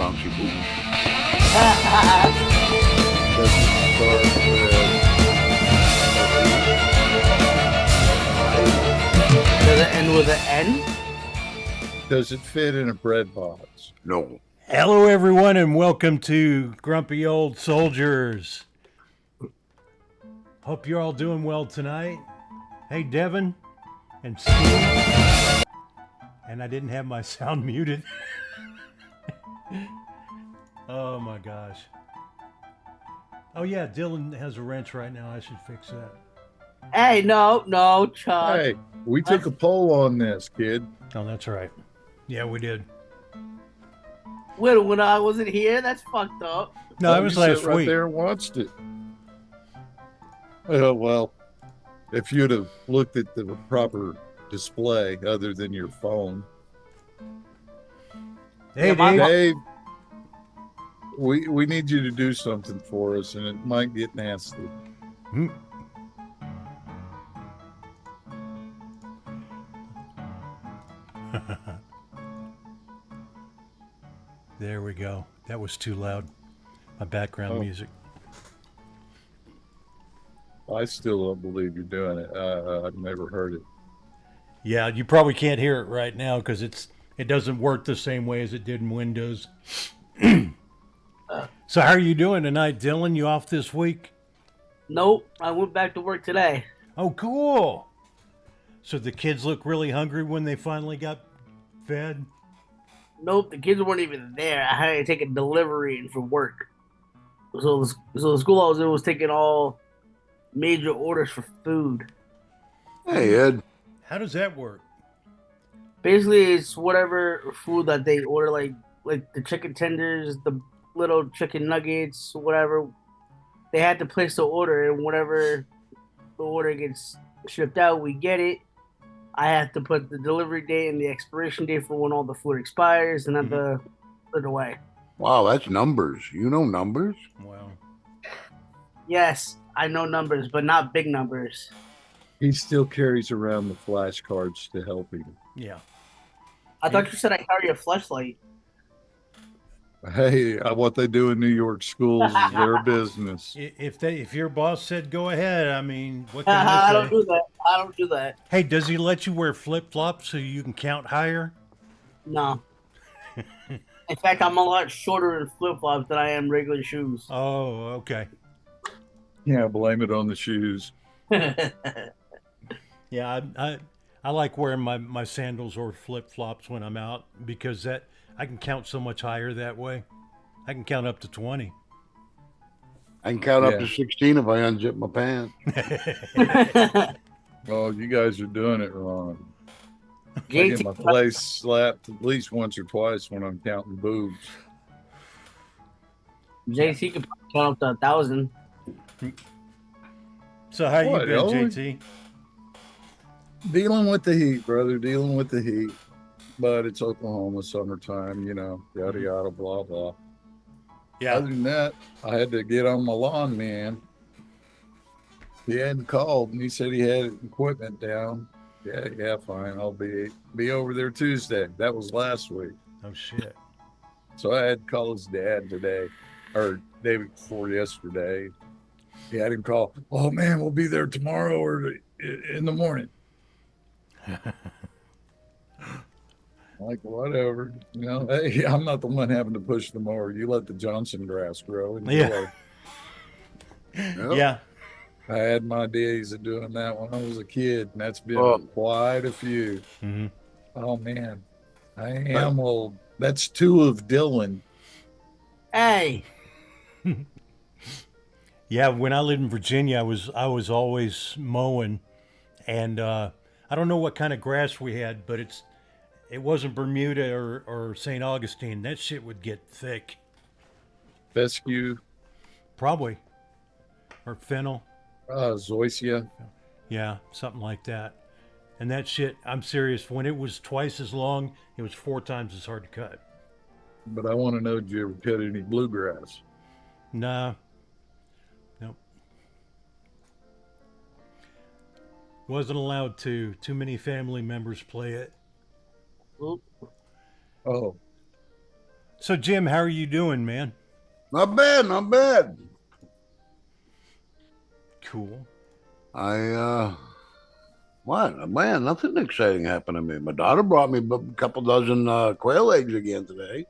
bouncy booty. Does it end with an N? Does it fit in a bread box? No. Hello, everyone, and welcome to Grumpy Old Soldiers. Hope you're all doing well tonight. Hey, Devin and Steve. And I didn't have my sound muted. Oh, my gosh. Oh, yeah, Dylan has a wrench right now. I should fix that. Hey, no, Chuck. Hey, we took a poll on this, kid. Oh, that's right. Yeah, we did. When I wasn't here, that's fucked up. No, it was You last sat right week. there and watched it. Oh, well, if you'd have looked at the proper display other than your phone. Hey, Yeah, my- Dave. Dave, we need you to do something for us, and it might get nasty. Hmm. There we go. That was too loud. My background music. I still don't believe you're doing it. I've never heard it. Yeah, you probably can't hear it right now because it doesn't work the same way as it did in Windows. So how are you doing tonight, Dylan? You off this week? Nope, I went back to work today. Oh, cool. So the kids look really hungry when they finally got fed? Nope, the kids weren't even there. I had to take a delivery in for work. So the school I was in was taking all major orders for food. Hey, Ed. How does that work? Basically, it's whatever food that they order, like the chicken tenders, the little chicken nuggets, whatever. They had to place the order, and whatever the order gets shipped out, we get it. I have to put the delivery date and the expiration date for when all the food expires, and then put it away. Wow, that's numbers. You know numbers? Wow. Yes, I know numbers, but not big numbers. He still carries around the flashcards to help him. Yeah. I thought you said I carry a flashlight. Hey, what they do in New York schools is their business. If your boss said go ahead, I mean, what I can I don't say? do that. I don't do that. Hey, does he let you wear flip-flops so you can count higher? No. In fact, I'm a lot shorter in flip flops than I am regular shoes. Oh, okay. Yeah, blame it on the shoes. Yeah, I like wearing my sandals or flip-flops when I'm out because I can count so much higher that way. I can count up to 20. I can count up Yeah. to 16 if I unzip my pants. Oh, you guys are doing it wrong. I get my face slapped at least once or twice when I'm counting boobs. JT could probably count up to 1,000. So how What, you been, Owen? JT? Dealing with the heat, brother. Dealing with the heat. But it's Oklahoma summertime, yada yada blah blah. Other than that, I had to get on my lawn, man. He hadn't called, and he said he had equipment down. Yeah, fine. I'll be over there Tuesday. That was last week. Oh shit. So I had to call his dad today, or day before yesterday. He had him call. Oh man, we'll be there tomorrow or in the morning. Like whatever, Hey, I'm not the one having to push the mower. You let the Johnson grass grow. Enjoy. Yeah. Yep. Yeah. I had my days of doing that when I was a kid, and that's been quite a few. Mm-hmm. Oh man, I am old. That's two of Dylan. Hey, Yeah, when I lived in Virginia, I was always mowing, and I don't know what kind of grass we had, but it wasn't Bermuda or St. Augustine. That shit would get thick. Fescue, Probably. Or fennel. Zoysia. Yeah, something like that. And that shit, I'm serious, when it was twice as long, it was 4 times as hard to cut. But I want to know, did you ever cut any bluegrass? Nah. Nope. Wasn't allowed to. Too many family members play it. oop, Oh, So, Jim, how are you doing, man? Not bad, not bad. Cool. What? Man, nothing exciting happened to me. My daughter brought me a couple dozen quail eggs again today.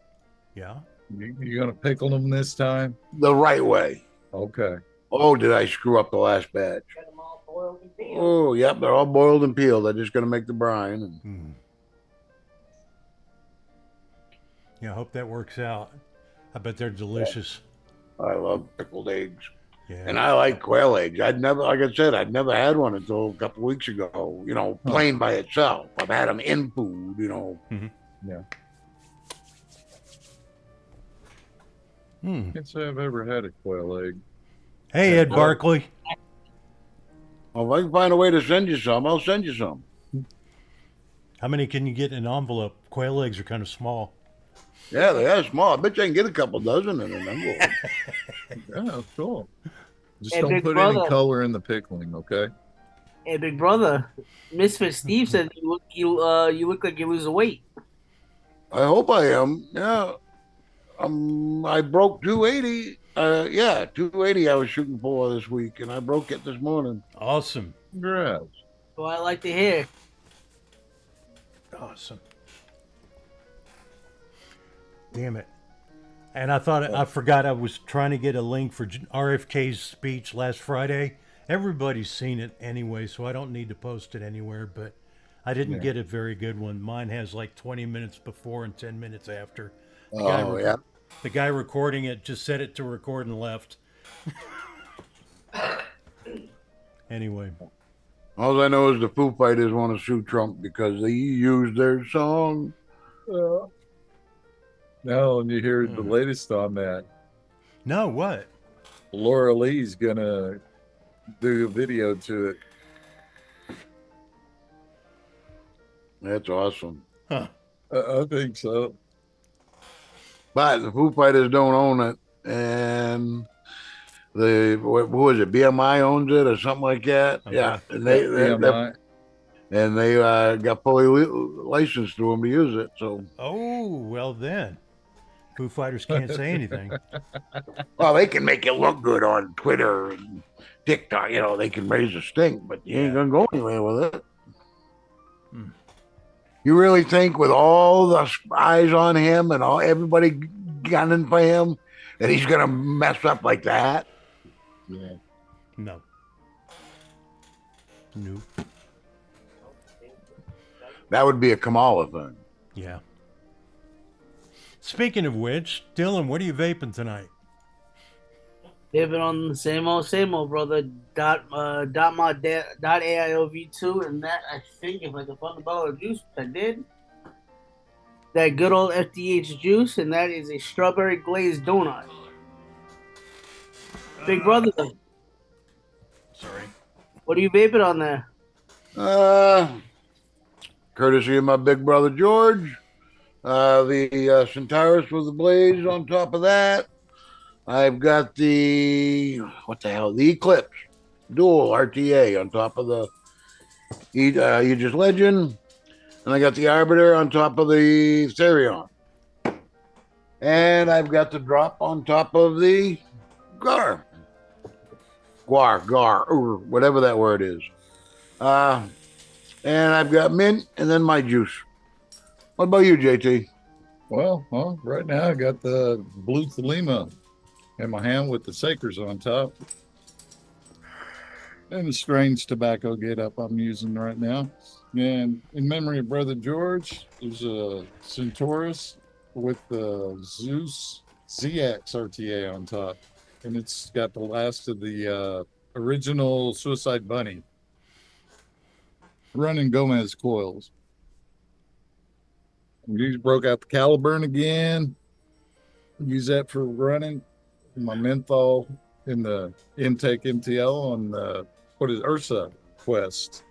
Yeah. You gonna pickle them this time? The right way. Okay. Oh, did I screw up the last batch? Got them all boiled and peeled. Oh, yep, they're all boiled and peeled. I'm just gonna make the brine. And Yeah, I hope that works out. I bet they're delicious. I love pickled eggs. Yeah. And I like quail eggs. I'd never, like I said, I'd never had one until a couple weeks ago, you know, plain by itself. I've had them in food, you know. Yeah. Hmm. Can't say I've ever had a quail egg. Hey, Ed Barkley. Well, if I can find a way to send you some, I'll send you some. How many can you get in an envelope? Quail eggs are kind of small. Yeah, they are small. I bet you can get a couple dozen in an envelope. Yeah, cool. Just Hey, don't big put any brother. color in the pickling, okay? Hey, big brother, Misfit Steve said you look like you're losing weight. I hope I am. Yeah. I broke 280. Yeah, 280 I was shooting for this week, and I broke it this morning. Awesome. Congrats. So I like to hear. Awesome. Damn it. And I forgot I was trying to get a link for RFK's speech last Friday. Everybody's seen it anyway, so I don't need to post it anywhere, but I didn't get a very good one. Mine has like 20 minutes before and 10 minutes after. Yeah. The guy recording it just set it to record and left. Anyway. All I know is the Foo Fighters want to sue Trump because they used their song. No, and you hear the latest on that. No, what? Laura Lee's gonna do a video to it. That's awesome. Huh. I think so. But the Foo Fighters don't own it, and what was it? BMI owns it or something like that. Okay. Yeah, and they got fully licensed to them to use it. So, Oh, well then. Foo Fighters can't say anything. well, they can make it look good on Twitter and TikTok. You know, they can raise a stink, but you ain't gonna go anywhere with it. You really think, with all the eyes on him and everybody gunning for him, that he's gonna mess up like that? Yeah. No. Nope. That would be a Kamala thing. Yeah. Speaking of which, Dylan, what are you vaping tonight? They've been on the same old, brother. AIOV2, and that I think if I can find the bottle of juice, which I did. That good old FDH juice, and that is a strawberry glazed donut. Big brother, Sorry. what are you vaping on there? Courtesy of my big brother George. The Centaurus with the blaze on top of that. I've got the Eclipse Dual RTA on top of the Aegis Legend, and I got the Arbiter on top of the Therion, and I've got the drop on top of the Gar, or whatever that word is. And I've got mint, and then my juice. What about you, JT? Well, right now I got the Blue Thelema in my hand with the Sakers on top. And the strange tobacco get up I'm using right now. And in memory of Brother George, there's a Centaurus with the Zeus ZX RTA on top. And it's got the last of the original Suicide Bunny running Gomez coils. We broke out the Caliburn again. Use that for running my menthol in the intake MTL on the Ursa Quest.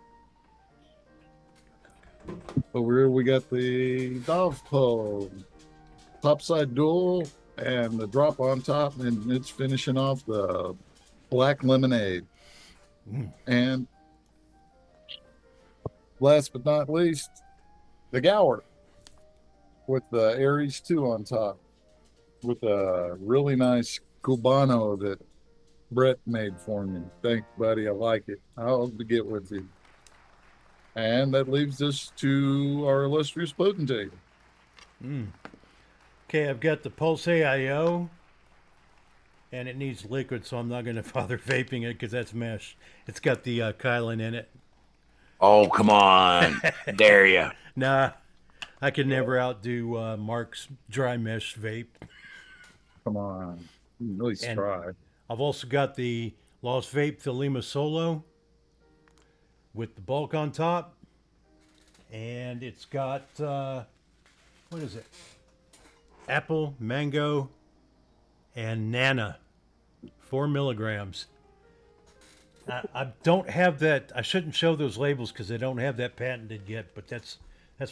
Over here we got the Dovpo topside dual and the drop on top, and it's finishing off the Black Lemonade. And last but not least, the Gower with the Aries 2 on top. with a really nice Cubano that Brett made for me. Thanks, buddy. I like it. I'll get with you. And that leaves us to our illustrious potentate. Okay, I've got the Pulse AIO, and it needs liquid, so I'm not going to bother vaping it because that's mesh. It's got the Kylan in it. Oh, come on. Dare ya. Nah, I could never outdo Mark's dry mesh vape. Come on. At least And- try. I've also got the Lost Vape Thelema Solo with the bulk on top. And it's got, what is it? Apple, mango, and nana. 4 milligrams. I don't have that. I shouldn't show those labels because I don't have that patented yet, but that's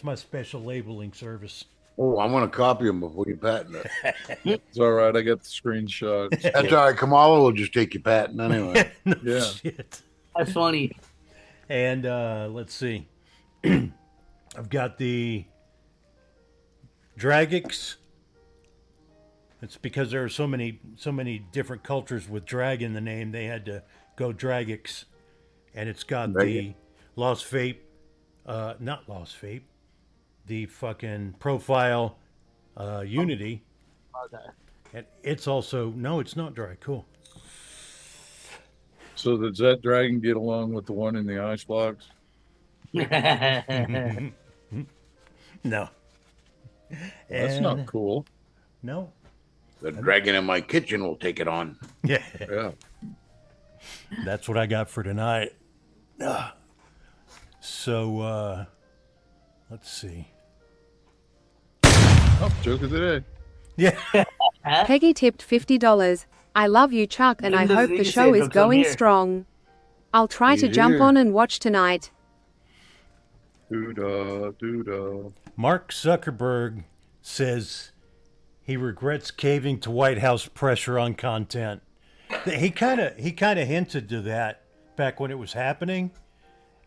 my special labeling service. Oh, I want to copy them before you patent it. It's all right. I got the screenshot. That's all right. Kamala will just take your patent anyway. No Yeah. shit. That's funny. And let's see. I've got the Dragix. It's because there are so many different cultures with drag in the name. They had to go Dragix, and it's got the Lost Vape, not Lost Vape, the fucking Profile Unity, Okay. and it's also it's not dry. Cool. So does that dragon get along with the one in the icebox? No. That's not And- cool. No. The dragon in my kitchen will take it on. Yeah. Yeah. That's what I got for tonight. So, let's see. Oh, joke of the day. Yeah. Peggy tipped $50. I love you, Chuck, and I When does hope he the say show he'll is come going here? strong. I'll try to He's jump here. on and watch tonight. Doo-dah, doo-dah. Mark Zuckerberg says he regrets caving to White House pressure on content. He kind of hinted to that back when it was happening,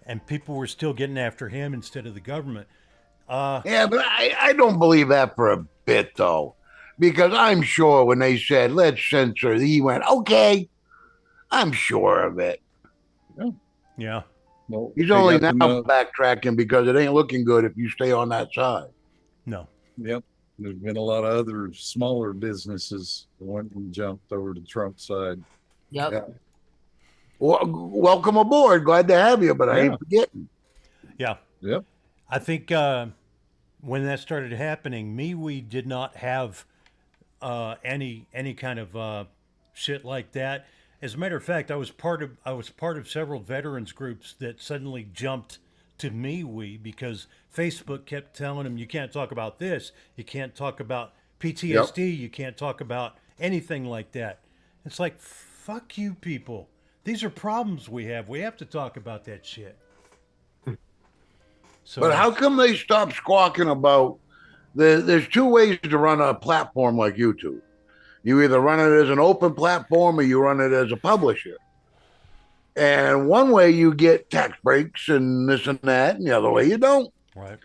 and people were still getting after him instead of the government. Yeah, but I don't believe that for a bit, though. Because I'm sure when they said, let's censor, he went, okay. I'm sure of it. Yeah. Well, He's they only got now to know- backtracking because it ain't looking good if you stay on that side. No. Yep. There's been a lot of other smaller businesses that went and jumped over to Trump's side. Yep. Yeah. Well, welcome aboard. Glad to have you, but I ain't forgetting. Yeah. Yep. I think when that started happening, we did not have any kind of shit like that. As a matter of fact, I was part of several veterans groups that suddenly jumped to MeWe because Facebook kept telling them you can't talk about this, you can't talk about PTSD, you can't talk about anything like that. It's like, fuck you people. These are problems we have. We have to talk about that shit. So, But how come they stopped squawking about there's two ways to run a platform like YouTube. You either run it as an open platform or you run it as a publisher. And one way you get tax breaks and this and that, and the other way you don't. right?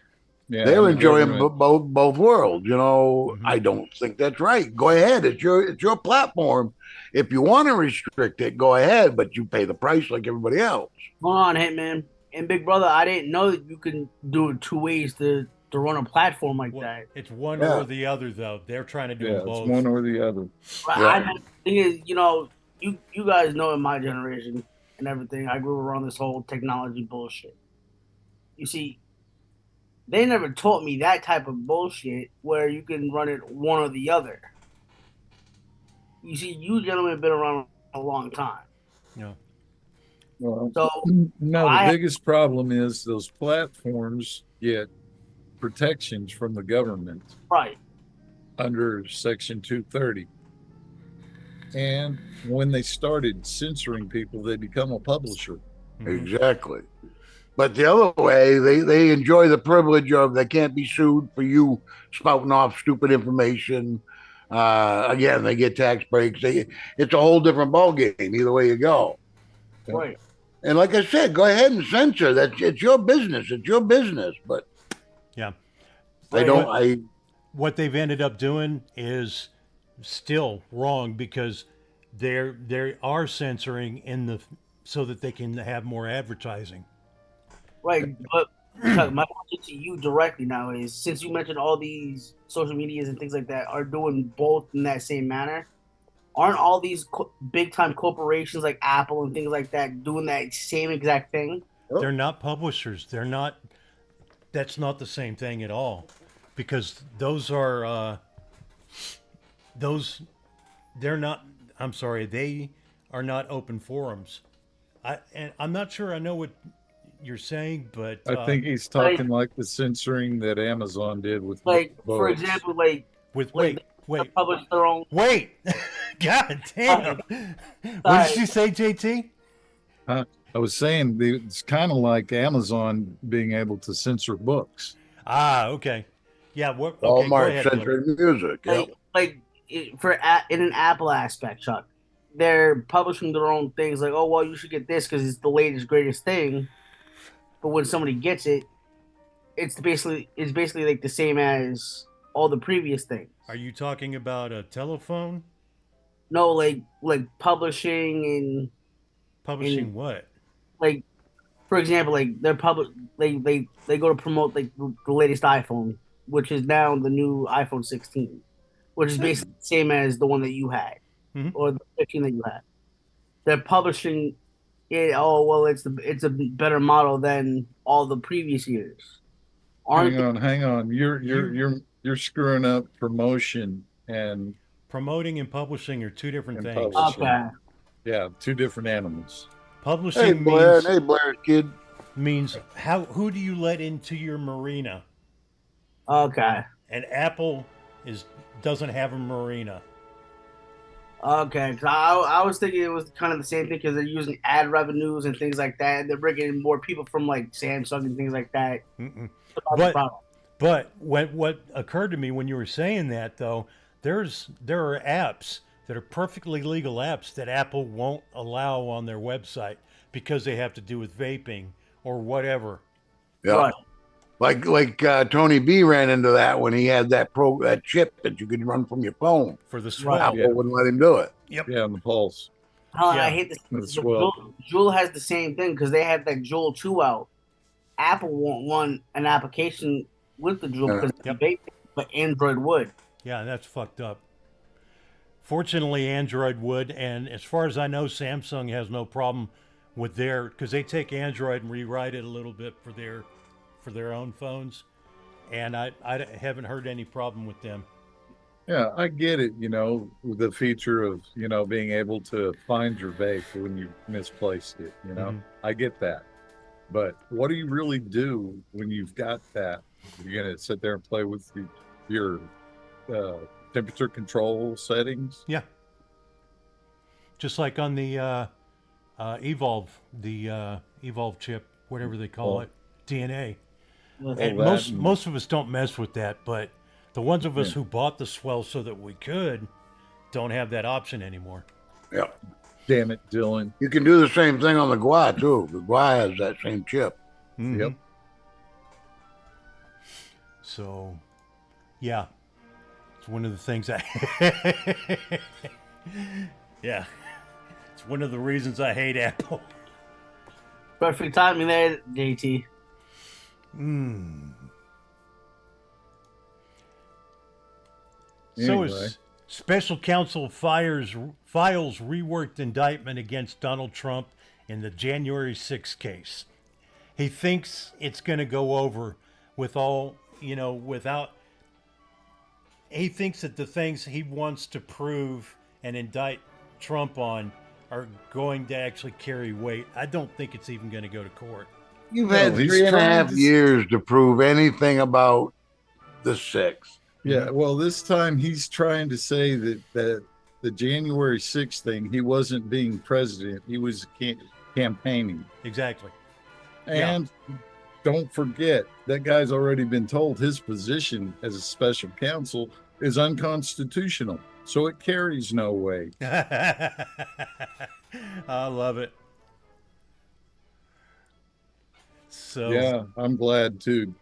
Yeah. They're the enjoying government- both worlds. You know, Mhm. I don't think that's right. Go ahead. It's your platform. If you want to restrict it, go ahead, but you pay the price like everybody else. Hold on, Hitman. And Big Brother, I didn't know that you can do it two ways to run a platform like Well, that. it's one Yeah. or the other, though. They're trying to do Yeah, them it's both. one or the other. But Yeah. the thing is, you guys know in my generation and everything, I grew around this whole technology bullshit. You see, they never taught me that type of bullshit where you can run it one or the other. You see, you gentlemen have been around a long time. Yeah. Well, So, no, the I- biggest problem is those platforms get protections from the government right. under Section 230. And when they started censoring people, they become a publisher. Mhm. Exactly. But the other way, they enjoy the privilege of they can't be sued for you spouting off stupid information. Again, they get tax breaks. It's a whole different ballgame either way you go. Right. And like I said, go ahead and censor that. It's your business. It's your business. But Yeah. they Right. don't. What they've ended up doing is still wrong because they are censoring in the so that they can have more advertising. Right, but Chuck, my question to you directly now is, since you mentioned all these social medias and things like that are doing both in that same manner, aren't all these big time corporations like Apple and things like that doing that same exact thing? They're not publishers. They're not. That's not the same thing at all, because those are those. They're not. I'm sorry. They are not open forums. I'm not sure I know what you're saying, but I think he's talking like the censoring that Amazon did with Like, books. for example, like with like wait, they publish their own. wait. God damn. What did you say, JT? I was saying it's kind of like Amazon being able to censor books. Ah, okay. Yeah. What? Okay, go Walmart ahead. censored music. Yep. Like in an Apple aspect, Chuck, they're publishing their own things. Like, oh well, you should get this because it's the latest greatest thing. But when somebody gets it, it's basically like the same as all the previous things. Are you talking about a telephone? No, like publishing Publishing and what? like, for example, like they're public they go to promote like the latest iPhone, which is now the new iPhone 16, which is basically the same as the one that you had, or the 15 that you had. They're publishing it. Oh well, it's a better model than all the previous years. Hang on. You're screwing up promotion and Promoting and publishing are two different things. publishing. Okay. Yeah, two different animals. Publishing Hey Blair, means, hey Blair's kid. means who do you let into your marina? Okay. And Apple doesn't have a marina. Okay, 'cause I was thinking it was kind of the same thing because they're using ad revenues and things like that, and they're bringing in more people from like Samsung and things like that. But what occurred to me when you were saying that though, there are apps that are perfectly legal apps that Apple won't allow on their website because they have to do with vaping or whatever. Yeah. Right. Like Tony B ran into that when he had that chip that you could run from your phone. For the swell. Apple wouldn't let him do it. Yep. Yeah, on the Pulse. I hate this. That's well. Juul has the same thing because they had that Juul 2 out. Apple won't want an application with the Juul because it's vaping, but Android would. Yeah, that's fucked up. Fortunately, Android would, and as far as I know, Samsung has no problem with because they take Android and rewrite it a little bit for their own phones, and I haven't heard any problem with them. Yeah, I get it. With the feature of being able to find your vape when you misplaced it. I get that. But what do you really do when you've got that? You're gonna sit there and play with your temperature control settings? Yeah. Just like on the Evolve chip, whatever they call it, DNA. And most of us don't mess with that, but the ones of us who bought the swell so that we could don't have that option anymore. Yeah. Damn it, Dylan. You can do the same thing on the Gua too. The Gua has that same chip. Mm-hmm. Yep. So, yeah, it's one of the things yeah, it's one of the reasons I hate Apple. Perfect timing there, JT. So Anyway. Special counsel files reworked indictment against Donald Trump in the January 6th case. He thinks it's going to go over without. He thinks that the things he wants to prove and indict Trump on are going to actually carry weight. I don't think it's even going to go to court. You've had 3.5 years to prove anything about the 6th. Yeah, well, this time he's trying to say that the January 6th thing, he wasn't being president. He was campaigning. Exactly. And don't forget, that guy's already been told his position as a special counsel is unconstitutional. So it carries no weight. I love it. So yeah, I'm glad too,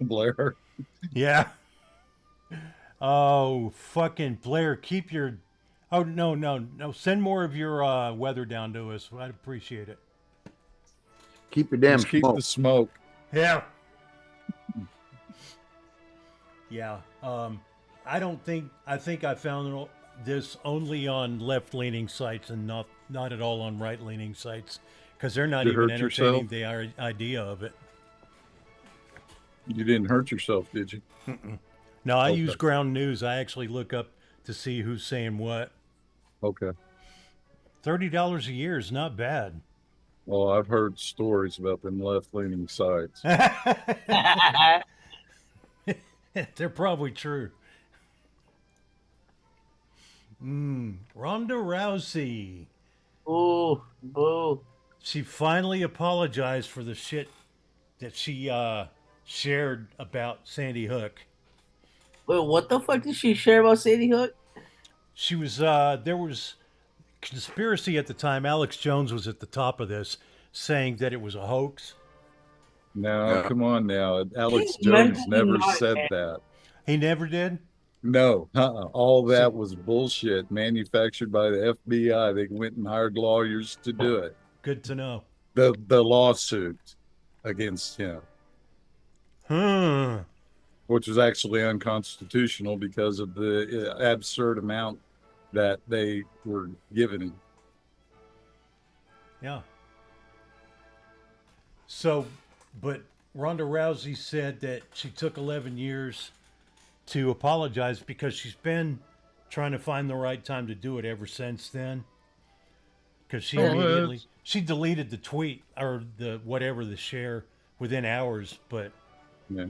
Blair. Yeah. Oh, fucking Blair, keep your. Oh no! Send more of your weather down to us. I'd appreciate it. Keep your damn Just keep smoke. the smoke. Yeah. Yeah. I don't think. I think I found this only on left-leaning sites and not at all on right-leaning sites, because they're not You even hurt entertaining yourself? the idea of it. You didn't hurt yourself, did you? No, I Okay. use ground news. I actually look up to see who's saying what. Okay. $30 a year is not bad. Well, I've heard stories about them left-leaning sites. They're probably true. Ronda Rousey. Ooh, boo. She finally apologized for the shit that she shared about Sandy Hook. Wait, what the fuck did she share about Sandy Hook? She was there was conspiracy at the time. Alex Jones was at the top of this, saying that it was a hoax. Now, Yeah. come on now. Alex He's Jones mentally never not said dead. that. He never did. No, all that was bullshit manufactured by the FBI. They went and hired lawyers to do it. Good to know. The lawsuit against him, which was actually unconstitutional because of the absurd amount that they were giving him. Yeah. So, but Ronda Rousey said that she took 11 years to apologize because she's been trying to find the right time to do it ever since then. Because she immediately she deleted the tweet or the whatever the share within hours. But Yeah.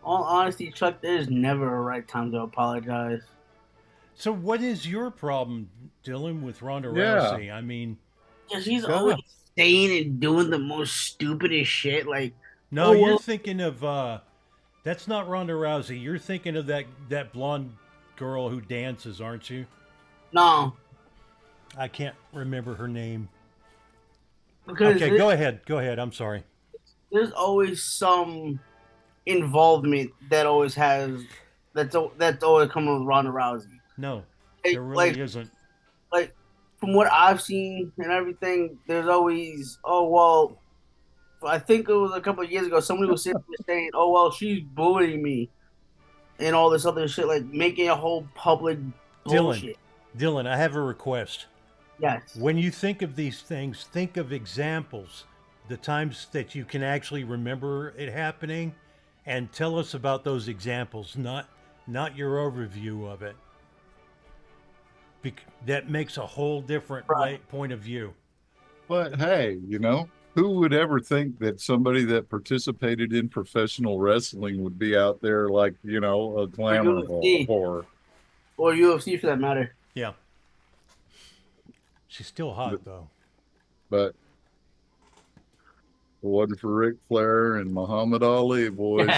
All honesty, Chuck, there's never a right time to apologize. so, what is your problem, Dylan, with Ronda Yeah. Rousey? I mean, Because she's Yeah. always saying and doing the most stupidest shit. Like, no, Oh, you're well- thinking of that's not Ronda Rousey. You're thinking of that blonde girl who dances, aren't you? no. I can't remember her name. Because Okay, go ahead. Go ahead. I'm sorry. there's always some involvement that always has that's always coming with Ronda Rousey. No, Like, there really like, isn't. like from what I've seen and everything, there's always I think it was a couple of years ago somebody was saying, oh well, she's bullying me and all this other shit, like making a whole public bullshit. Dylan, I have a request. Yes. When you think of these things, think of examples, the times that you can actually remember it happening, and tell us about those examples, not your overview of it. That makes a whole different point of view. But hey, who would ever think that somebody that participated in professional wrestling would be out there like, a glamour UFC. whore? Or UFC for that matter. Yeah. She's still hot, though. But if it wasn't for Ric Flair and Muhammad Ali, boys.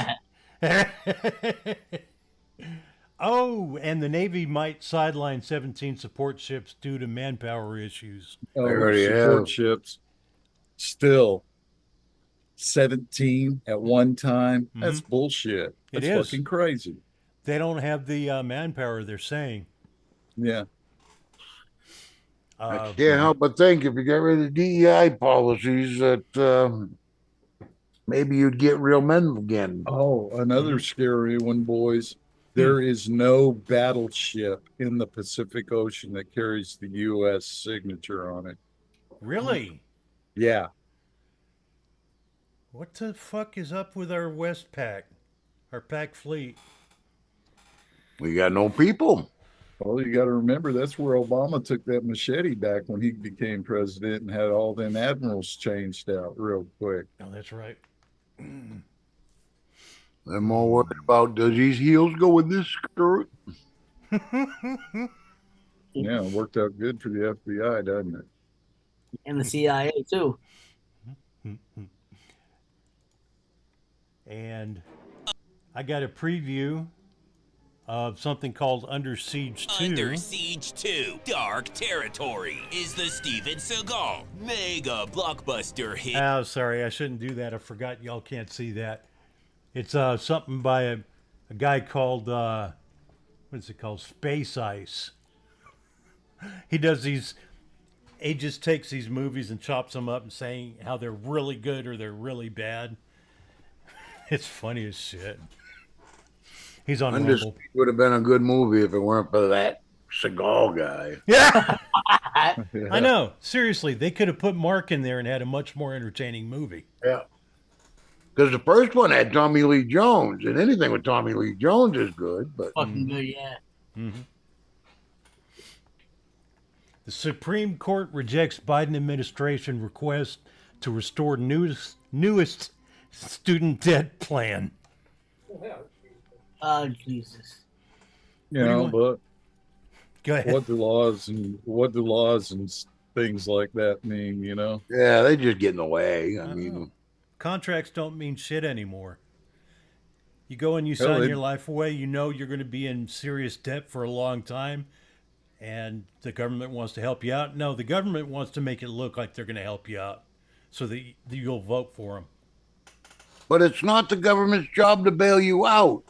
Oh, and the Navy might sideline 17 support ships due to manpower issues. already Support have. ships. Still 17 at one time. That's bullshit. It That's is. fucking crazy. They don't have the manpower, they're saying. Yeah. I can't help but think if you get rid of DEI policies that maybe you'd get real men again. Oh, another scary one, boys. There is no battleship in the Pacific Ocean that carries the U.S. signature on it. Really? Yeah. What the fuck is up with our Westpac? Our pack fleet? We got no people. Well, you got to remember that's where Obama took that machete back when he became president and had all them admirals changed out real quick. Oh, that's right. They're more worried about does these heels go with this skirt? Yeah, it worked out good for the FBI, doesn't it? And the CIA too. And I got a preview of something called Under Siege 2. Under Siege 2, Dark Territory is the Steven Seagal mega blockbuster hit. Oh, sorry, I shouldn't do that. I forgot y'all can't see that. It's something by a guy called what is it called? Space Ice. He does these. He just takes these movies and chops them up and saying how they're really good or they're really bad. It's funny as shit. He's on Rumble. Undisputed would have been a good movie if it weren't for that Seagal guy. Yeah. I know. Seriously, they could have put Mark in there and had a much more entertaining movie. Yeah. Because the first one had Tommy Lee Jones, and anything with Tommy Lee Jones is good. But Fucking good, yeah. Mm-hmm. The Supreme Court rejects Biden administration request to restore newest student debt plan. Oh, Jesus. You know, but Go ahead. what do laws and things like that mean? You know. yeah, they just get in the way. I mean, Contracts don't mean shit anymore. You go and you Hell, sign it- your life away, you know you're going to be in serious debt for a long time, and the government wants to help you out. No, the government wants to make it look like they're going to help you out so that you'll vote for them. but it's not the government's job to bail you out.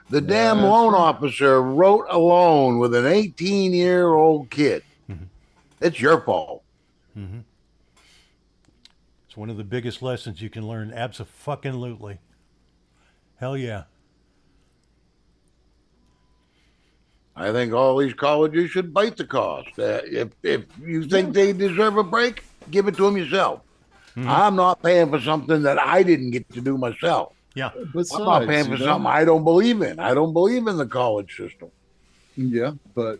The damn that's loan right. officer wrote a loan with an 18-year-old kid. Mm-hmm. It's your fault. Mm-hmm. It's one of the biggest lessons you can learn. Abso-fucking-lutely. Hell yeah. I think all these colleges should bite the cost. If you think they deserve a break, give it to them yourself. I'm not paying for something that I didn't get to do myself. Yeah. Besides, I'm not paying for you know, something I don't believe in. I don't believe in the college system. Yeah, but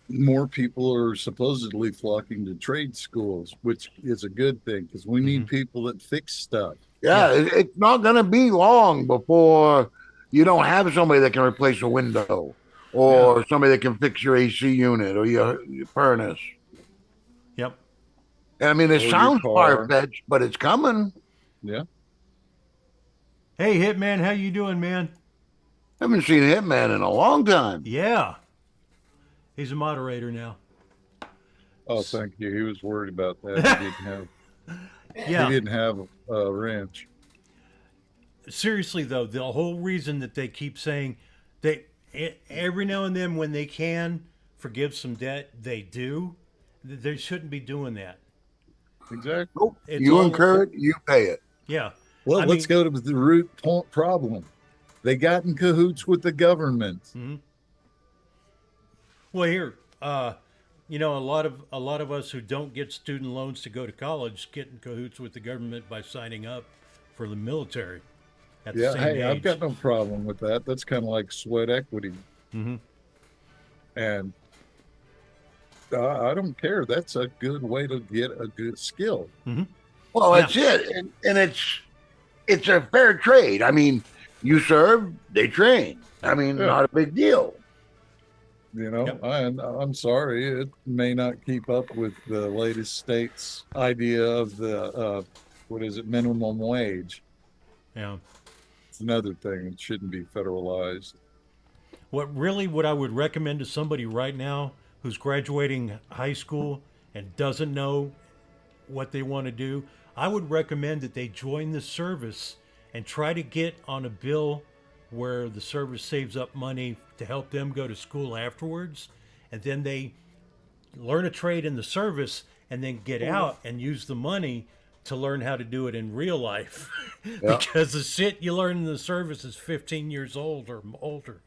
more people are supposedly flocking to trade schools, which is a good thing because we need people that fix stuff. Yeah, it's not going to be long before you don't have somebody that can replace a window or somebody that can fix your AC unit or your furnace. Yep. I mean, it Or your sounds car. far-fetched, but it's coming. Yeah. Hey, Hitman, how you doing, man? I haven't seen Hitman in a long time. Yeah. He's a moderator now. Oh, thank you. He was worried about that. He Yeah. didn't have a wrench. Seriously, though, the whole reason that they keep saying they every now and then when they can forgive some debt, they do. They shouldn't be doing that. Exactly. Nope. It's You all- incur it, you pay it. Yeah. Well, I let's mean- go to the root problem. They got in cahoots with the government. Well, here, you know, a lot of us who don't get student loans to go to college get in cahoots with the government by signing up for the military at the Yeah, same hey, age. I've got no problem with that. That's kind of like sweat equity. And I don't care. That's a good way to get a good skill. Well, that's it, and it's a fair trade. I mean, you serve, they train. I mean, not a big deal. You know, Yep. I'm sorry, it may not keep up with the latest state's idea of the what is it, minimum wage. Yeah. It's another thing. It shouldn't be federalized. What I would recommend to somebody right now who's graduating high school and doesn't know what they want to do, I would recommend that they join the service and try to get on a bill where the service saves up money to help them go to school afterwards, and then they learn a trade in the service and then get out and use the money to learn how to do it in real life. Because the shit you learn in the service is 15 years old or older.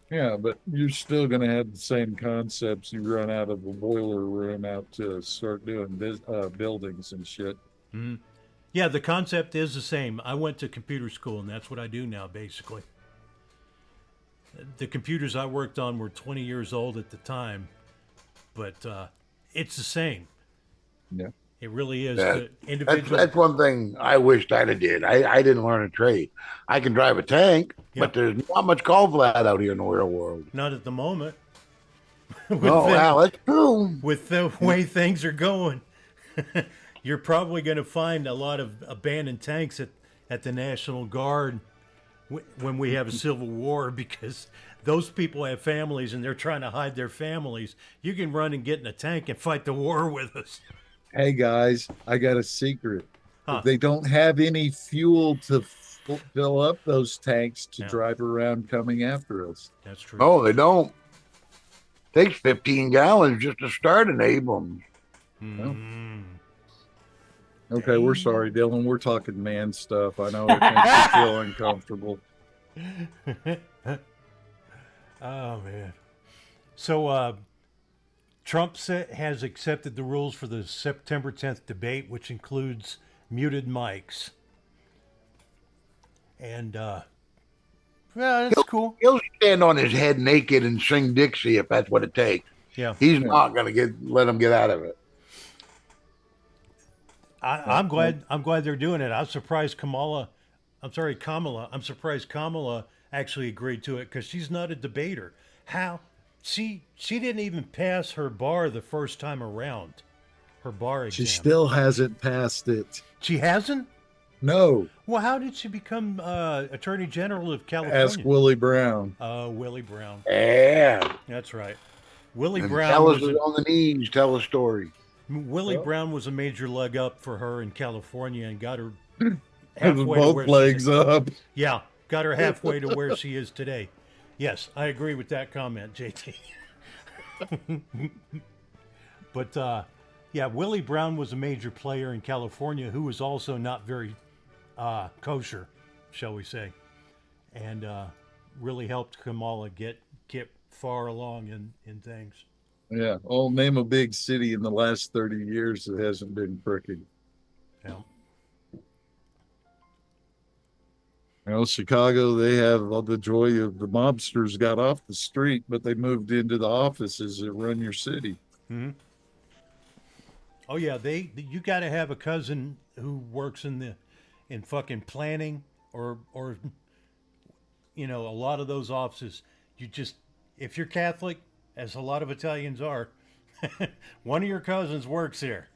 Yeah, but you're still going to have the same concepts. You run out of the boiler room out to start doing buildings and shit. Yeah, the concept is the same. I went to computer school, and that's what I do now, basically. The computers I worked on were 20 years old at the time, but it's the same. Yeah. It really is. Yeah, The individual. That's one thing I wished I'd have did. I didn't learn a trade. I can drive a tank, but there's not much call for that out here in the real world. Not at the moment. Oh, wow, that's true. With the way things are going, you're probably going to find a lot of abandoned tanks at the National Guard when we have a civil war, because those people have families and they're trying to hide their families. You can run and get in a tank and fight the war with us. Hey guys, I got a secret. Huh. If they don't have any fuel to fill up those tanks to Yeah. drive around coming after us. That's true. No, they don't. Takes 15 gallons just to start an Abrams. Mm. Okay, we're sorry, Dylan. We're talking man stuff. I know it makes you feel uncomfortable. Oh man. So Trump has accepted the rules for the September 10th debate, which includes muted mics. And yeah, that's cool. He'll stand on his head naked and sing Dixie if that's what it takes. Yeah. He's not going to let him get out of it. I'm glad they're doing it. I'm surprised Kamala actually agreed to it because she's not a debater. How she didn't even pass her bar the first time around. Her bar exam. She still hasn't passed it. She hasn't? No. Well, how did she become Attorney General of California? Ask Willie Brown. Willie Brown. Yeah. That's right. Willie And Brown tell us was on the knees, tell a story. Willie Brown was a major leg up for her in California and got her Having halfway to both where legs up. Yeah, got her halfway to where she is today. Yes, I agree with that comment, JT. But yeah, Willie Brown was a major player in California who was also not very kosher, shall we say, and really helped Kamala get far along in things. Yeah. Oh, name a big city in the last 30 years that hasn't been crooked. Yeah. You know, Chicago, they have all the joy of the mobsters got off the street, but they moved into the offices that run your city. Mm-hmm. Oh yeah, you got to have a cousin who works in fucking planning or you know, a lot of those offices. You just, if you're Catholic, as a lot of Italians are, one of your cousins works here.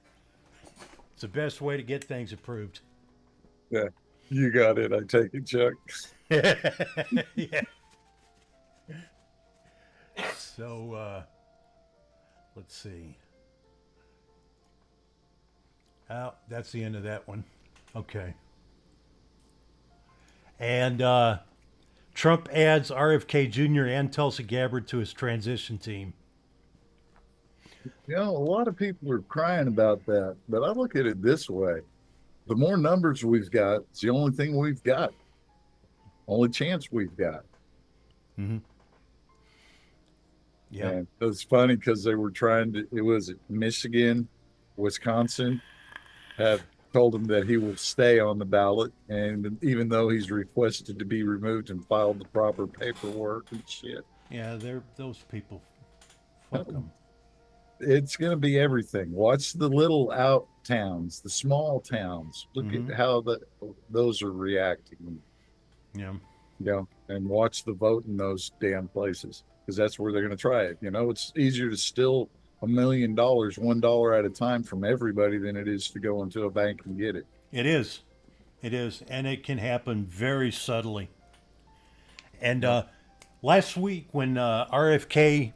It's the best way to get things approved. Yeah, you got it. I take it, Chuck. Yeah. So, let's see. Oh, that's the end of that one. Okay. And Trump adds RFK Jr. and Tulsi Gabbard to his transition team. You know, a lot of people are crying about that, but I look at it this way. The more numbers we've got, it's the only thing we've got. Only chance we've got. Mm-hmm. Yeah. And it was funny because they were trying to, it was Michigan, Wisconsin, have told him that he will stay on the ballot. And even though he's requested to be removed and filed the proper paperwork and shit. Yeah, they're those people. Fuck them. It's going to be everything. Watch the little out towns, the small towns. Look at how those are reacting. Yeah. You know, and watch the vote in those damn places because that's where they're going to try it. You know, it's easier to steal $1 million, $1 at a time from everybody than it is to go into a bank and get it. It is. It is. And it can happen very subtly. And last week when RFK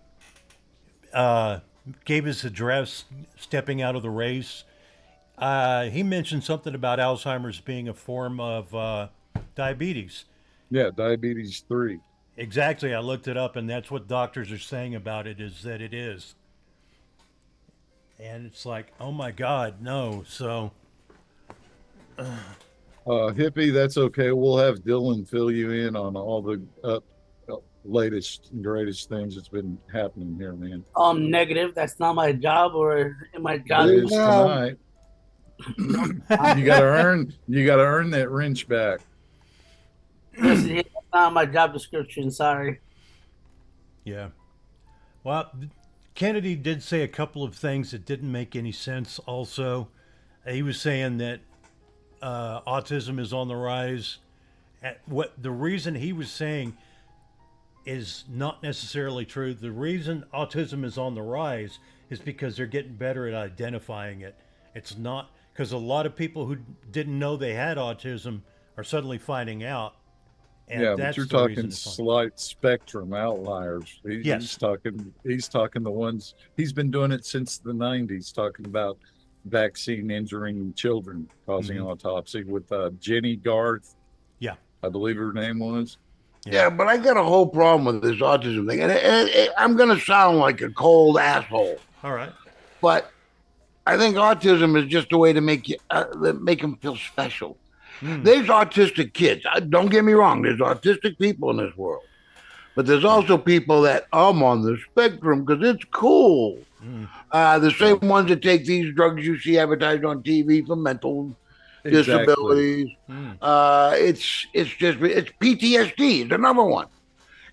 gave his address stepping out of the race, he mentioned something about Alzheimer's being a form of diabetes. Yeah, diabetes 3. Exactly. I looked it up, and that's what doctors are saying about it, is that it is. And it's like, oh my God, no. So, Hippie, that's okay. We'll have Dylan fill you in on all the latest and greatest things that's been happening here, man. Negative. That's not my job, or my job It is tonight. You gotta earn that wrench back. Listen, that's not my job description. Sorry. yeah. Well, Kennedy did say a couple of things that didn't make any sense also. He was saying that autism is on the rise. What the reason he was saying is not necessarily true. The reason autism is on the rise is because they're getting better at identifying it. It's not because a lot of people who didn't know they had autism are suddenly finding out. And Yeah, that's but you're the reason talking it's on. slight spectrum outliers. Yes. He's talking the ones he's been doing it since the 90s, talking about vaccine injuring children causing autopsy with Jenny Garth Yeah. I believe her name was. Yeah, but I got a whole problem with this autism thing, and I'm going to sound like a cold asshole. All right. But I think autism is just a way to make you make them feel special. There's autistic kids. Don't get me wrong. There's autistic people in this world, but there's also people that I'm on the spectrum because it's cool. The same ones that take these drugs you see advertised on TV for mental disabilities. It's PTSD. The number one.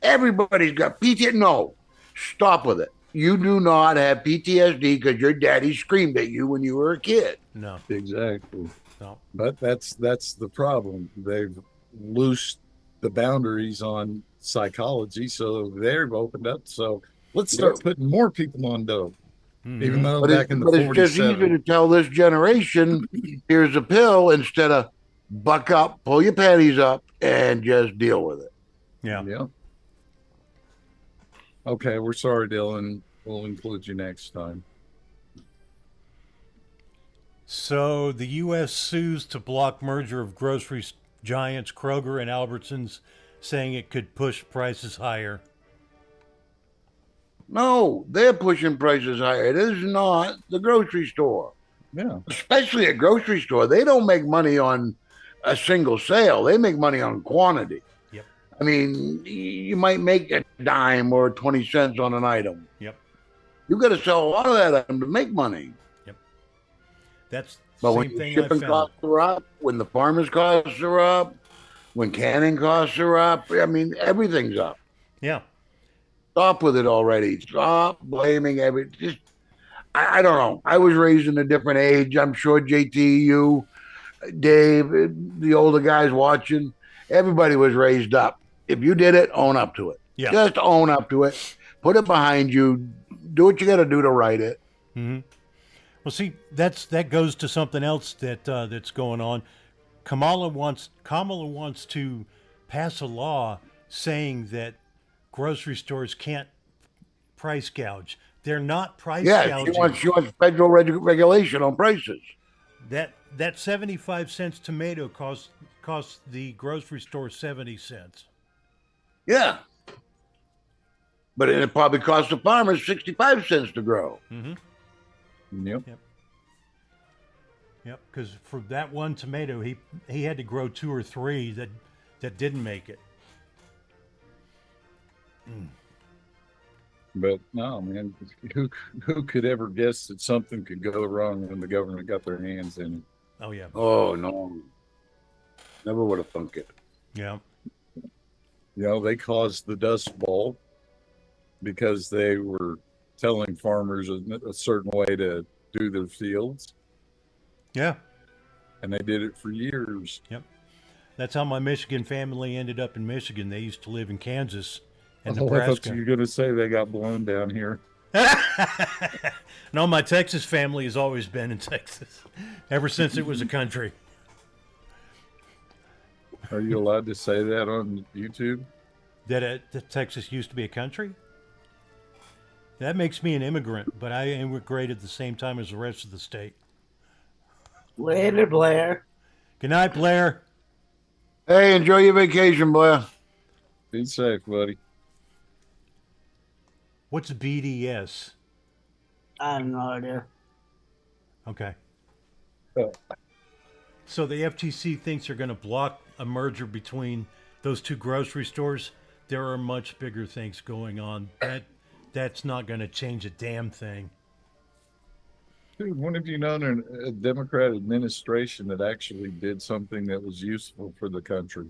Everybody's got PTSD. No, stop with it. You do not have PTSD because your daddy screamed at you when you were a kid. No. Exactly. No. But that's the problem. They've loosed the boundaries on psychology, so they've opened up. So let's start putting more people on dope. Even though back in the 40s, it's just easier to tell this generation, here's a pill instead of buck up, pull your panties up, and just deal with it. Yeah. Yeah. Okay, we're sorry, Dylan. We'll include you next time. So the U.S. sues to block merger of grocery giants Kroger and Albertsons, saying it could push prices higher. No, they're pushing prices higher. It is not the grocery store. Yeah. Especially a grocery store. They don't make money on a single sale. They make money on quantity. Yep. I mean, you might make a dime or 20 cents on an item. Yep. You got to sell a lot of that item to make money. Yep. That's but the when same thing shipping costs are up, when the farmers' costs are up, when canning costs are up, I mean, everything's up. Yeah. Stop with it already. Stop blaming just I don't know. I was raised in a different age. I'm sure JT, you, Dave, the older guys watching, everybody was raised up. If you did it, own up to it. Yeah. Just own up to it. Put it behind you. Do what you got to do to right it. Mm-hmm. Well, see, that goes to something else that's going on. Kamala wants to pass a law saying that grocery stores can't price gouge. They're not price gouging. She wants federal regulation on prices. That 75 cents tomato costs the grocery store 70 cents. Yeah. But it probably costs the farmers 65 cents to grow. Mm-hmm. Yep. Yep. Because for that one tomato, he had to grow 2 or 3 that didn't make it. But no, man, who could ever guess that something could go wrong when the government got their hands in it? Oh yeah. Oh no, never would have thunk it. Yeah. You know, they caused the Dust Bowl because they were telling farmers a certain way to do their fields. Yeah. And they did it for years. Yep. That's how my Michigan family ended up in Michigan. They used to live in Kansas and I Nebraska. thought you were going to say they got blown down here. No, my Texas family has always been in Texas ever since it was a country. Are you allowed to say that on YouTube? That Texas used to be a country? That makes me an immigrant, but I immigrated at the same time as the rest of the state. Later, Blair. Good night, Blair. Hey, enjoy your vacation, Blair. Be safe, buddy. What's BDS? I have no idea. Okay. Oh. So the FTC thinks they're going to block a merger between those two grocery stores. There are much bigger things going on. That's not going to change a damn thing. Dude, when have you known a Democrat administration that actually did something that was useful for the country?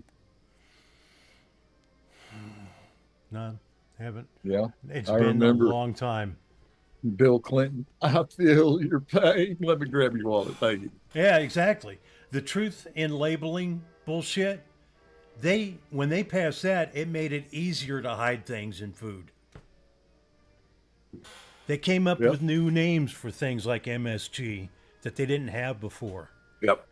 No, haven't. Yeah. It's I been remember a long time. Bill Clinton, I feel your pain. Let me grab your wallet. Thank you. Yeah, exactly. The truth in labeling bullshit, when they passed that, it made it easier to hide things in food. They came up with new names for things like MSG that they didn't have before. Yep.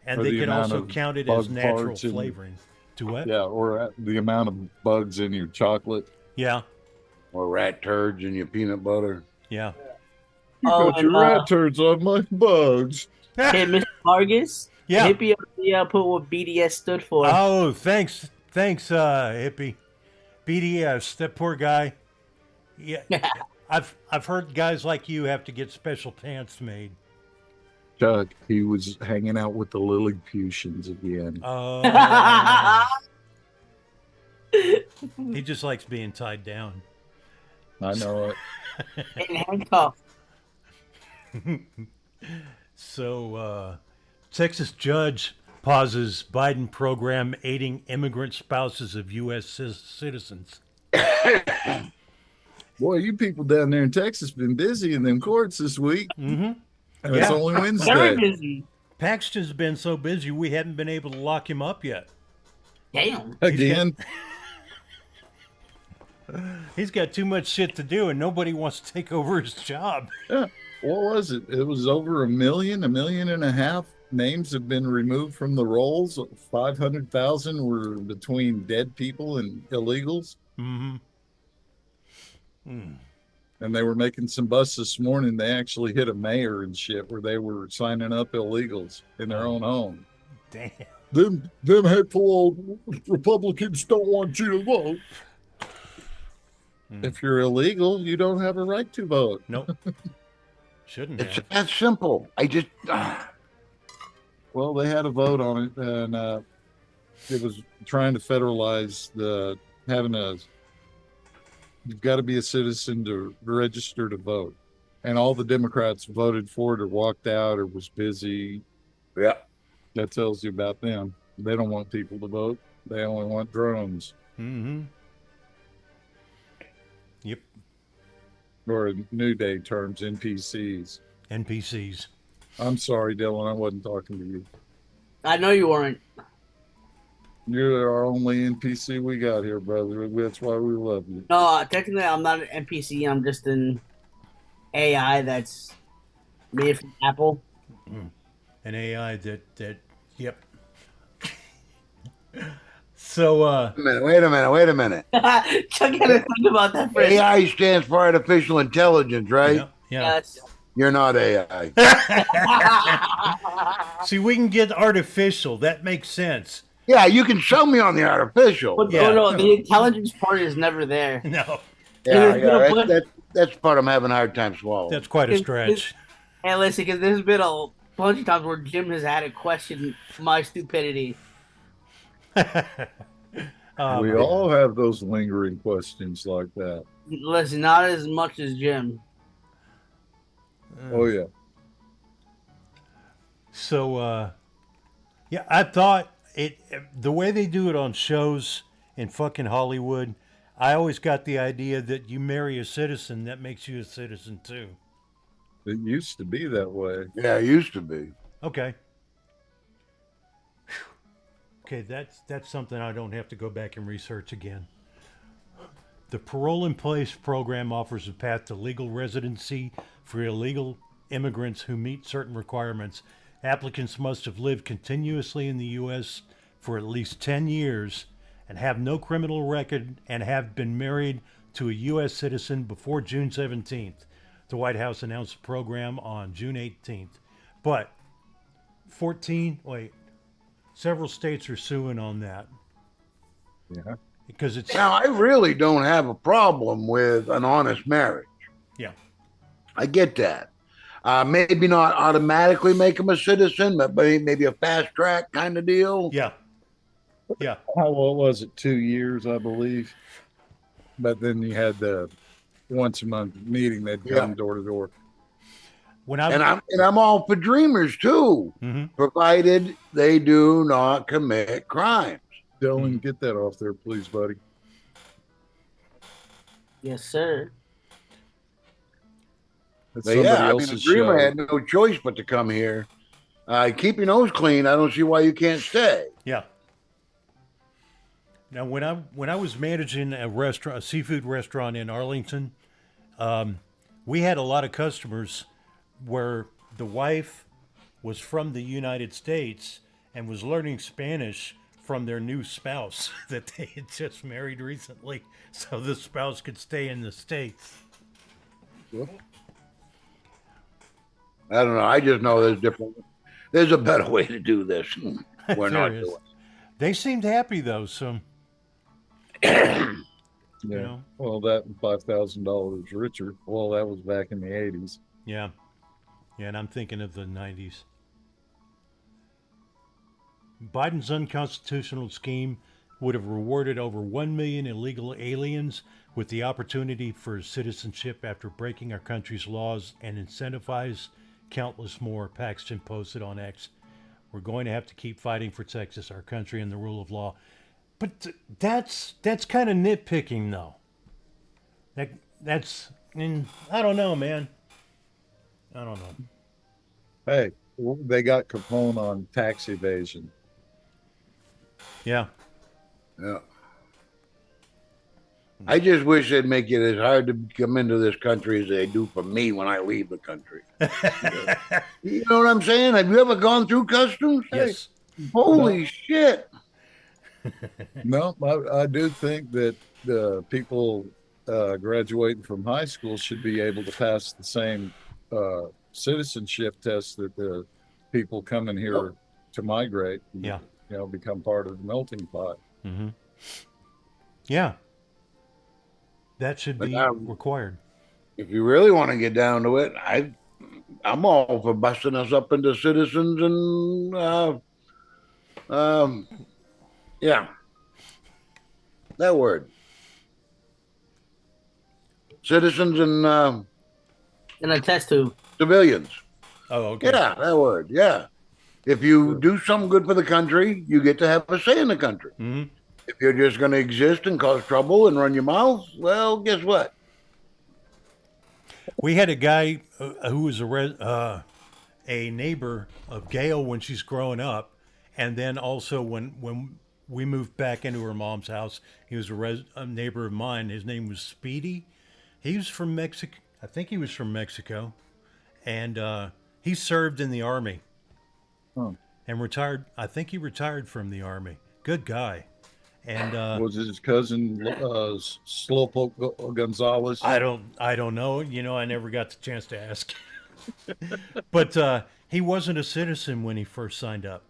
And Or they the could amount also of count it as bug natural parts in- flavoring. To what? Yeah, or the amount of bugs in your chocolate. Yeah. Or rat turds in your peanut butter. Yeah. You got your rat turds on my bugs. Hey, Mr. Vargas, Yeah. Hippie put what BDS stood for. Oh, thanks, hippie. BDS, that poor guy. Yeah, I've heard guys like you have to get special pants made. Chuck, he was hanging out with the Lilliputians again. He just likes being tied down. I know it. In handcuffs. So, Texas judge pauses Biden program aiding immigrant spouses of U.S. citizens. Boy, you people down there in Texas been busy in them courts this week. Mm-hmm. And it's only Very Wednesday. busy. Paxton's been so busy we haven't been able to lock him up yet. Damn. Again. He's got too much shit to do and nobody wants to take over his job. Yeah. What was it? It was over 1 million, 1.5 million names have been removed from the rolls. 500,000 were between dead people and illegals. Mm-hmm. Mm. And they were making some busts this morning. They actually hit a mayor and shit where they were signing up illegals in their own home. Damn. Them hateful old Republicans don't want you to vote. If you're illegal, you don't have a right to vote. Nope. Shouldn't It's have. that simple. I just. Well, they had a vote on it, and it was trying to federalize you've got to be a citizen to register to vote. And all the Democrats voted for it or walked out or was busy. Yeah. That tells you about them. They don't want people to vote. They only want drones. Mm-hmm. Yep. Or in New Day terms, NPCs. NPCs. I'm sorry, Dylan. I wasn't talking to you. I know you weren't. You're our only NPC we got here, brother. That's why we love you. No, technically, I'm not an NPC. I'm just an AI that's made from Apple. An AI that yep. So, Wait a minute. Chuck had to think about that for a second. AI stands for artificial intelligence, right? yeah. Yes. You're not AI. See, we can get artificial. That makes sense. Yeah, you can sell me on the artificial. But Yeah. no, the intelligence part is never there. No, That's the part I'm having a hard time swallowing. that's quite a stretch. Hey, listen, because there's been a bunch of times where Jim has had to question my stupidity. We all have those lingering questions like that. Listen, not as much as Jim. Oh, yeah. So, yeah, I thought the way they do it on shows in fucking Hollywood, I always got the idea that you marry a citizen, that makes you a citizen too. It used to be that way. Yeah, it used to be. Okay. Okay, that's something I don't have to go back and research again. The Parole in Place program offers a path to legal residency for illegal immigrants who meet certain requirements. Applicants must have lived continuously in the U.S. for at least 10 years and have no criminal record and have been married to a U.S. citizen before June 17th. The White House announced the program on June 18th. But several states are suing on that. Yeah. Because it's... Now, I really don't have a problem with an honest marriage. Yeah. I get that. Maybe not automatically make them a citizen, but maybe a fast track kind of deal. Yeah. Yeah. How what was it? 2 years, I believe. But then you had the once a month meeting that come door to door. And I'm all for dreamers too, provided they do not commit crimes. Dylan, get that off there, please, buddy. Yes, sir. That's But yeah, I mean, the else's dreamer show. had no choice but to come here. Keep your nose clean. I don't see why you can't stay. Yeah. Now, when I was managing a seafood restaurant in Arlington, we had a lot of customers where the wife was from the United States and was learning Spanish from their new spouse that they had just married recently, so the spouse could stay in the States. I don't know. I just know there's there's a better way to do this. We're There not is. doing They seemed happy though, so it. Yeah. know. Well, that $5,000 richer. Well, that was back in the 80s. yeah. Yeah, and I'm thinking of the 90s. Biden's unconstitutional scheme would have rewarded over 1 million illegal aliens with the opportunity for citizenship after breaking our country's laws and incentivized countless more, Paxton posted on X. We're going to have to keep fighting for Texas, our country, and the rule of law. But that's kind of nitpicking, though. That's I don't know, man. I don't know. Hey, they got Capone on tax evasion. Yeah. Yeah. I just wish they'd make it as hard to come into this country as they do for me when I leave the country. You know what I'm saying? Have you ever gone through customs? Yes. Hey, holy shit. No, I do think that people graduating from high school should be able to pass the same citizenship test that the people coming here to migrate. And, Yeah. become part of the melting pot. Mm-hmm. Yeah. That should be required. If you really want to get down to it, I'm all for busting us up into citizens and yeah, that word, citizens and a test tube. civilians. Oh, okay. Yeah, that word. Yeah, if you do something good for the country, you get to have a say in the country. Mm-hmm. If you're just going to exist and cause trouble and run your mouth, well, guess what? We had a guy who was a neighbor of Gail when she's growing up, and then also when we moved back into her mom's house, he was a neighbor of mine. His name was Speedy. He was from Mexico. I think he was from Mexico, and he served in the army and retired. I think he retired from the army. Good guy. And was his cousin Slowpoke Gonzalez? I don't know. I never got the chance to ask. But he wasn't a citizen when he first signed up,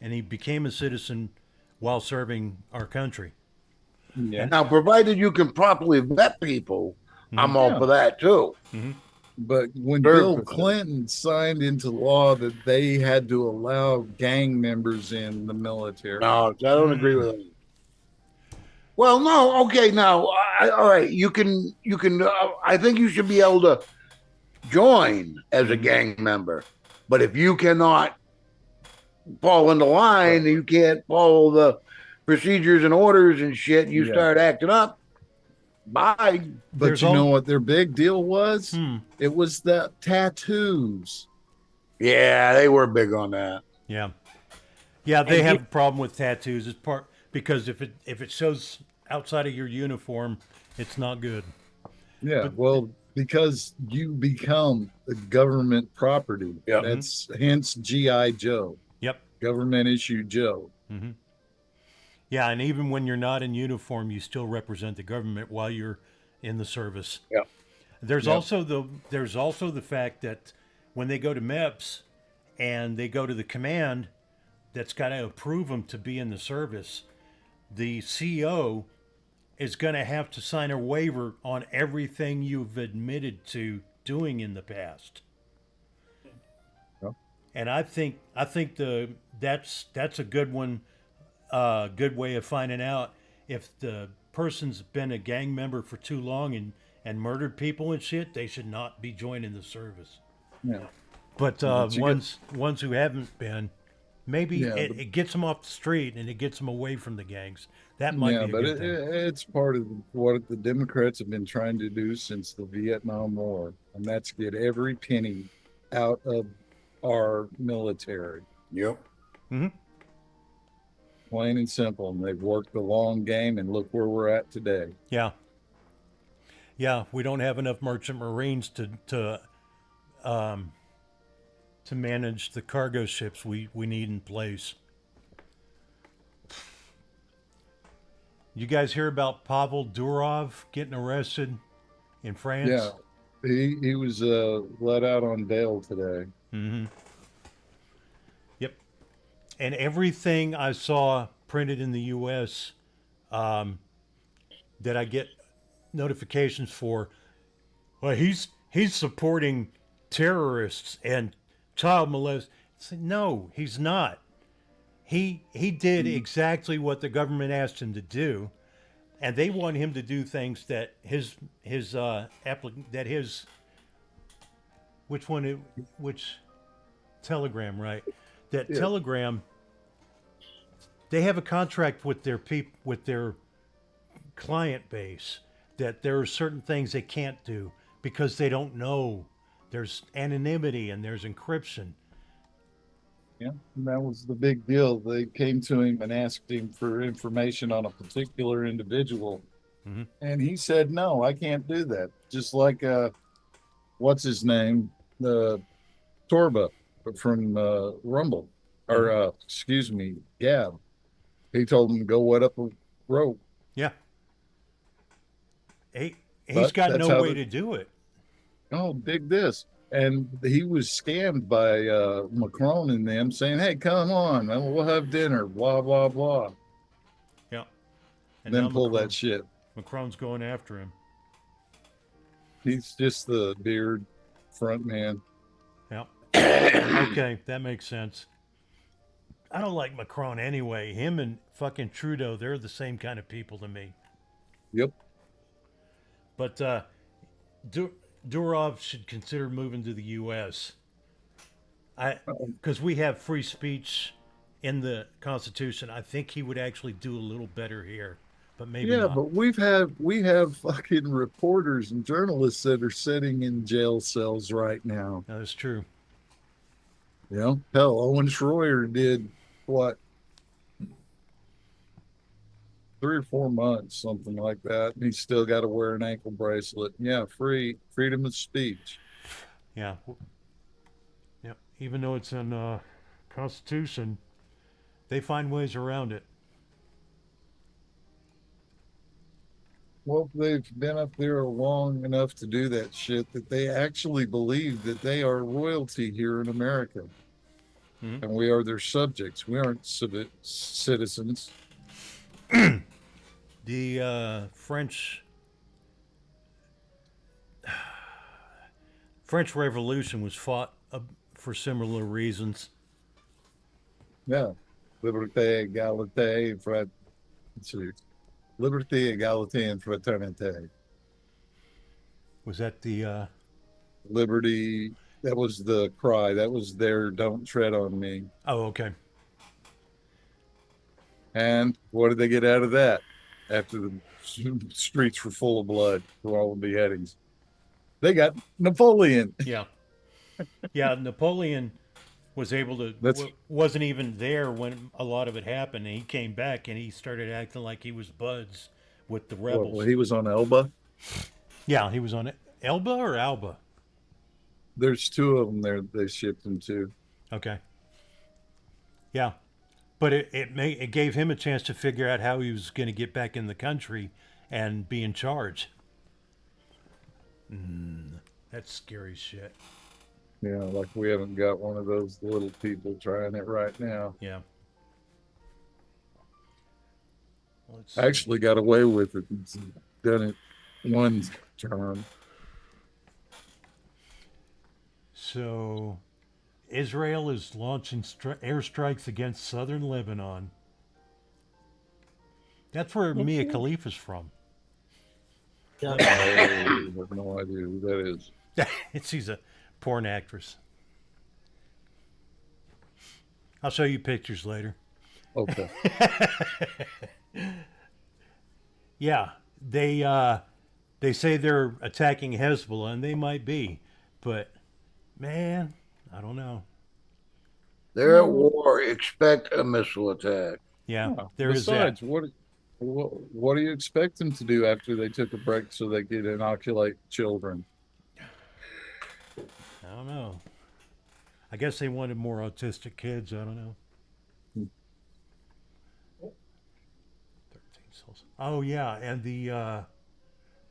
and he became a citizen while serving our country. Yeah. Now, provided you can properly vet people, I'm all for that too. Mm-hmm. But when Bill Clinton signed into law that they had to allow gang members in the military, no, I don't agree with that. Well, no, okay, now, all right, you can. I think you should be able to join as a gang member, but if you cannot fall into line, you can't follow the procedures and orders and shit. You start acting up. Bye. But you know what their big deal was? It was the tattoos. Yeah, they were big on that. Yeah, they have a problem with tattoos. It's because if it shows outside of your uniform, it's not good. Yeah, because you become the government property. Yep. That's hence G.I. Joe. Yep. Government issue Joe. Mm-hmm. Yeah, and even when you're not in uniform, you still represent the government while you're in the service. Yeah. There's also the fact that when they go to MEPS and they go to the command that's got to approve them to be in the service, the CO is going to have to sign a waiver on everything you've admitted to doing in the past. Yeah. And I think that's a good one. Good way of finding out if the person's been a gang member for too long and murdered people and shit. They should not be joining the service. Yeah. But ones who haven't been, maybe it gets them off the street and it gets them away from the gangs. That might be a good thing. It's part of what the Democrats have been trying to do since the Vietnam War, and that's get every penny out of our military. Yep. Mm-hmm. Plain and simple. And they've worked the long game, and look where we're at today. Yeah. Yeah, we don't have enough merchant marines to manage the cargo ships we need in place. You guys hear about Pavel Durov getting arrested in France? Yeah, he was let out on bail today. Mm-hmm. And everything I saw printed in the U.S. That I get notifications for, well, he's supporting terrorists and child molest. No, he's not. He did exactly what the government asked him to do, and they want him to do things that which Telegram, right? That Yeah. Telegram, they have a contract with their client base that there are certain things they can't do because they don't know. There's anonymity and there's encryption. Yeah, and that was the big deal. They came to him and asked him for information on a particular individual. Mhm. And he said, no, I can't do that. Just like, what's his name? The Torba from Rumble, or excuse me, Gab. He told him to go wet up a rope. Yeah. He's But got that's no how way to do it. Oh, dig this. And he was scammed by Macron and them saying, hey, come on, we'll have dinner, blah, blah, blah. Yeah. And Then now pull that shit. Macron's going after him. He's just the beard front man. Yeah. Okay, that makes sense. I don't like Macron anyway. Him and fucking Trudeau, they're the same kind of people to me. Yep. But Durov should consider moving to the U.S. Because we have free speech in the Constitution. I think he would actually do a little better here, but maybe Yeah, not. but we have fucking reporters and journalists that are sitting in jail cells right now. No, that's true. You know, hell, Owen Schroyer did what, 3 or 4 months, something like that. And he's still got to wear an ankle bracelet. Yeah, freedom of speech. Yeah. Yeah. Even though it's in Constitution, they find ways around it. Well, they've been up there long enough to do that shit that they actually believe that they are royalty here in America. Mhm. And we are their subjects. We aren't citizens. The French Revolution was fought for similar reasons. Yeah. Liberté, égalité, liberté, égalité, and fraternité. Was that the Liberty, that was the cry. That was their don't tread on me. Oh, okay. And what did they get out of that after the streets were full of blood for all the beheadings? They got Napoleon. Yeah. Yeah, Napoleon was able to wasn't even there when a lot of it happened, and he came back and he started acting like he was buds with the rebels. Well, he was on Elba. Yeah, he was on Elba or Alba. There's 2 of them there. They shipped him to. Okay. Yeah, but it gave him a chance to figure out how he was going to get back in the country and be in charge. That's scary shit. Yeah, like we haven't got one of those little people trying it right now. Yeah. I actually got away with it. It's done it one term. So, Israel is launching airstrikes against southern Lebanon. That's where Mia Khalifa's from. Yeah. I have no idea who that is. She's a porn actress. I'll show you pictures later. Okay. Yeah, they say they're attacking Hezbollah, and they might be, but man, I don't know. They're at war. Expect a missile attack. Yeah, Yeah. there is that. Besides, what do you expect them to do after they took a break so they could inoculate children? I don't know. I guess they wanted more autistic kids. I don't know. 13 cells. Oh yeah, and the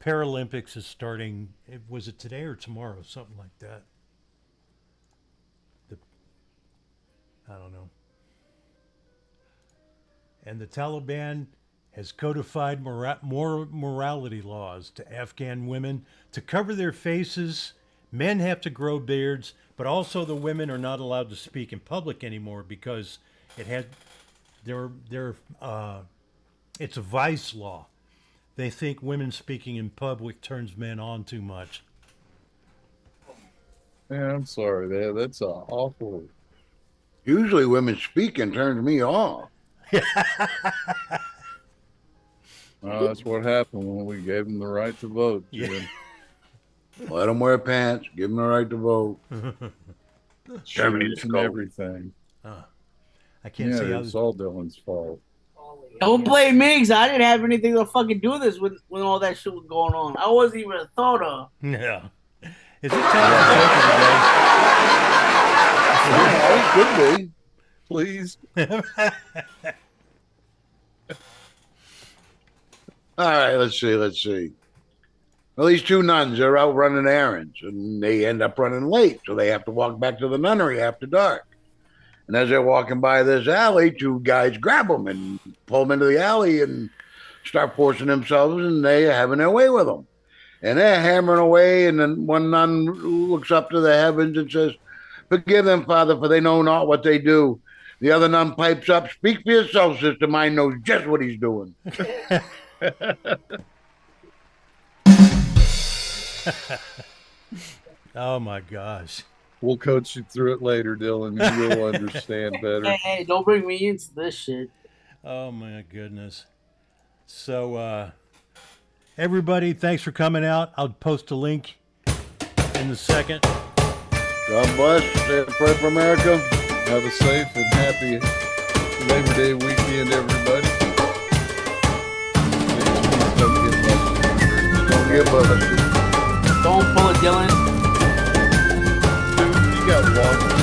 Paralympics is starting. Was it today or tomorrow? Something like that. I don't know. and the Taliban has codified more morality laws to Afghan women to cover their faces. Men have to grow beards, but also the women are not allowed to speak in public anymore because it's a vice law. They think women speaking in public turns men on too much. Man, I'm sorry, man. That's awful. Usually women speaking turns me off. That's what happened when we gave them the right to vote. Yeah. Let them wear pants. Give them the right to vote. Shoes and everything. I can't see how it's all Dylan's fault. Don't blame me, because I didn't have anything to fucking do this when all that shit was going on. I wasn't even a thought of. Yeah. Is it time It could be. Please. All right, let's see. Well, these two nuns are out running errands, and they end up running late, so they have to walk back to the nunnery after dark. And as they're walking by this alley, two guys grab them and pull them into the alley and start forcing themselves, and they're having their way with them. And they're hammering away, and then one nun looks up to the heavens and says, "Forgive them, Father, for they know not what they do." The other nun pipes up, "Speak for yourself, sister. Mine knows just what he's doing." Oh, my gosh. We'll coach you through it later, Dylan, and you'll understand better. Hey, don't bring me into this shit. Oh, my goodness. So, everybody, thanks for coming out. I'll post a link in a second. God bless. Pray for America. Have a safe and happy Labor Day weekend, everybody. Don't get busted. Don't pull it, Dylan. Dude, you got one.